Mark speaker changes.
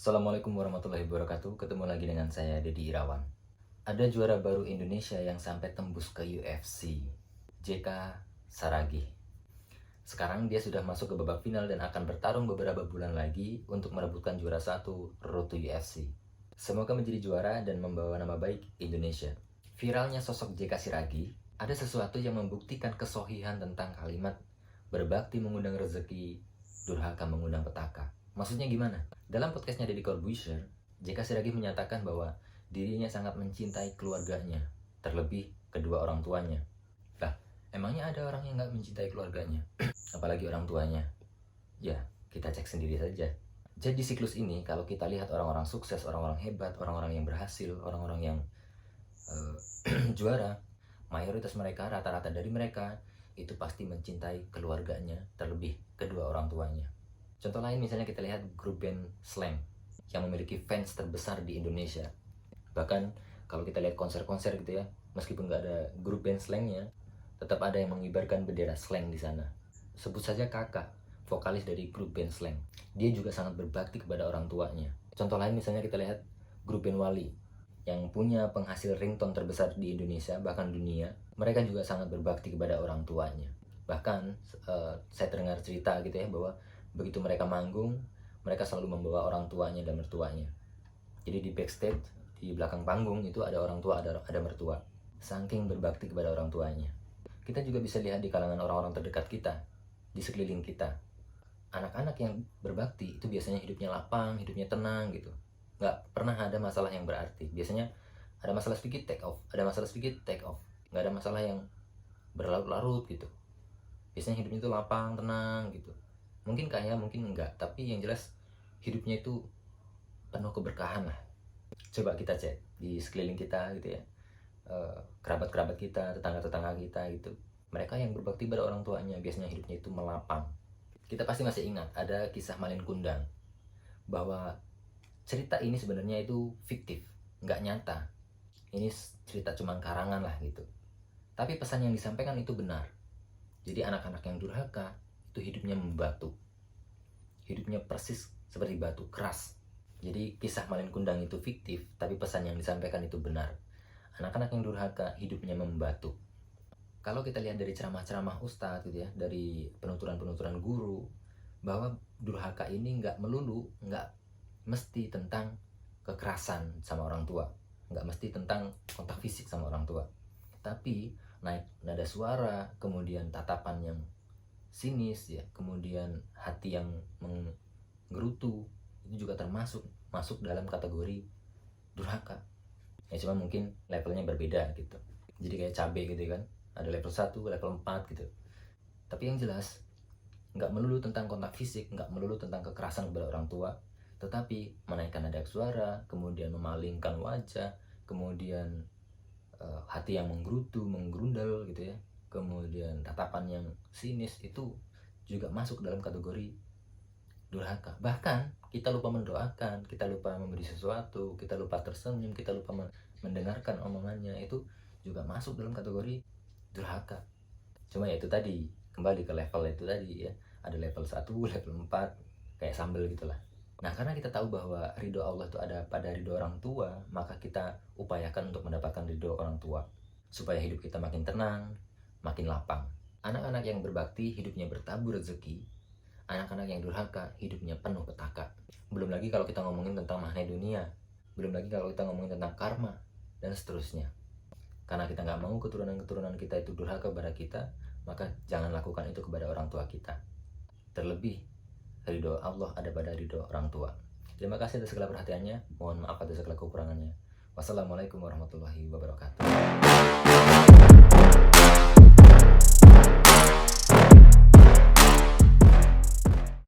Speaker 1: Assalamualaikum warahmatullahi wabarakatuh. Ketemu lagi dengan saya, Dedi Irawan. Ada juara baru Indonesia yang sampai tembus ke UFC, JK Saragih. Sekarang dia sudah masuk ke babak final dan akan bertarung beberapa bulan lagi untuk merebutkan juara satu Road to UFC. Semoga menjadi juara dan membawa nama baik Indonesia. Viralnya sosok JK Saragih, ada sesuatu yang membuktikan kesohihan tentang kalimat berbakti mengundang rezeki, durhaka mengundang petaka. Maksudnya gimana? Dalam podcastnya Deddy Corbuzier, JK Saragih menyatakan bahwa dirinya sangat mencintai keluarganya, terlebih kedua orang tuanya. Lah, emangnya ada orang yang nggak mencintai keluarganya? Apalagi orang tuanya? Ya, kita cek sendiri saja. Jadi siklus ini, kalau kita lihat orang-orang sukses, orang-orang hebat, orang-orang yang berhasil, orang-orang yang juara, mayoritas mereka, rata-rata dari mereka, itu pasti mencintai keluarganya, terlebih kedua orang tuanya. Contoh lain misalnya kita lihat grup band Slang yang memiliki fans terbesar di Indonesia. Bahkan kalau kita lihat konser-konser gitu ya, meskipun nggak ada grup band Slangnya, tetap ada yang mengibarkan bendera Slang di sana. Sebut saja Kakak, vokalis dari grup band Slang. Dia juga sangat berbakti kepada orang tuanya. Contoh lain misalnya kita lihat grup band Wali yang punya penghasil ringtone terbesar di Indonesia, bahkan dunia. Mereka juga sangat berbakti kepada orang tuanya. Bahkan saya terdengar cerita gitu ya, bahwa begitu mereka manggung, mereka selalu membawa orang tuanya dan mertuanya. Jadi di backstage, di belakang panggung itu ada orang tua, ada mertua. Saking berbakti kepada orang tuanya. Kita juga bisa lihat di kalangan orang-orang terdekat kita, di sekeliling kita. Anak-anak yang berbakti itu biasanya hidupnya lapang, hidupnya tenang gitu. Nggak pernah ada masalah yang berarti. Biasanya ada masalah sedikit take off, ada masalah sedikit take off. Nggak ada masalah yang berlarut-larut gitu. Biasanya hidupnya itu lapang, tenang gitu. Mungkin kaya, mungkin enggak, tapi yang jelas hidupnya itu penuh keberkahan lah. Coba kita cek di sekeliling kita gitu ya, kerabat-kerabat kita, tetangga-tetangga kita gitu. Mereka yang berbakti pada orang tuanya biasanya hidupnya itu melapang. Kita pasti masih ingat ada kisah Malin Kundang, bahwa cerita ini sebenarnya itu fiktif, nggak nyata. Ini cerita cuman karangan lah gitu. Tapi pesan yang disampaikan itu benar. Jadi anak-anak yang durhaka itu hidupnya membatu, hidupnya persis seperti batu keras. Jadi kisah Malin Kundang itu fiktif, tapi pesan yang disampaikan itu benar. Anak-anak yang durhaka hidupnya membatu. Kalau kita lihat dari ceramah-ceramah ustadz gitu ya, dari penuturan-penuturan guru, bahwa durhaka ini nggak melulu, nggak mesti tentang kekerasan sama orang tua, nggak mesti tentang kontak fisik sama orang tua, tapi naik nada suara, kemudian tatapan yang sinis ya, kemudian hati yang menggerutu, itu juga masuk dalam kategori durhaka. Ya cuma mungkin levelnya berbeda gitu. Jadi kayak cabai gitu kan, ada level 1, level 4 gitu. Tapi yang jelas nggak melulu tentang kontak fisik, nggak melulu tentang kekerasan kepada orang tua, tetapi menaikkan nada suara, kemudian memalingkan wajah, kemudian hati yang menggerutu, menggerundal gitu ya, kemudian tatapan yang sinis, itu juga masuk dalam kategori durhaka. Bahkan kita lupa mendoakan, kita lupa memberi sesuatu, kita lupa tersenyum, kita lupa mendengarkan omongannya, itu juga masuk dalam kategori durhaka. Cuma ya itu tadi, kembali ke level itu tadi ya, ada level 1, level 4, kayak sambel gitulah. Nah, karena kita tahu bahwa ridho Allah itu ada pada ridho orang tua, maka kita upayakan untuk mendapatkan ridho orang tua, supaya hidup kita makin tenang, makin lapang. Anak-anak yang berbakti hidupnya bertabur rezeki, anak-anak yang durhaka hidupnya penuh petaka. Belum lagi kalau kita ngomongin tentang mahne dunia, belum lagi kalau kita ngomongin tentang karma, dan seterusnya. Karena kita nggak mau keturunan-keturunan kita itu durhaka kepada kita, maka jangan lakukan itu kepada orang tua kita. Terlebih, ridho Allah ada pada ridho orang tua. Terima kasih atas segala perhatiannya. Mohon maaf atas segala kekurangannya. Wassalamualaikum warahmatullahi wabarakatuh.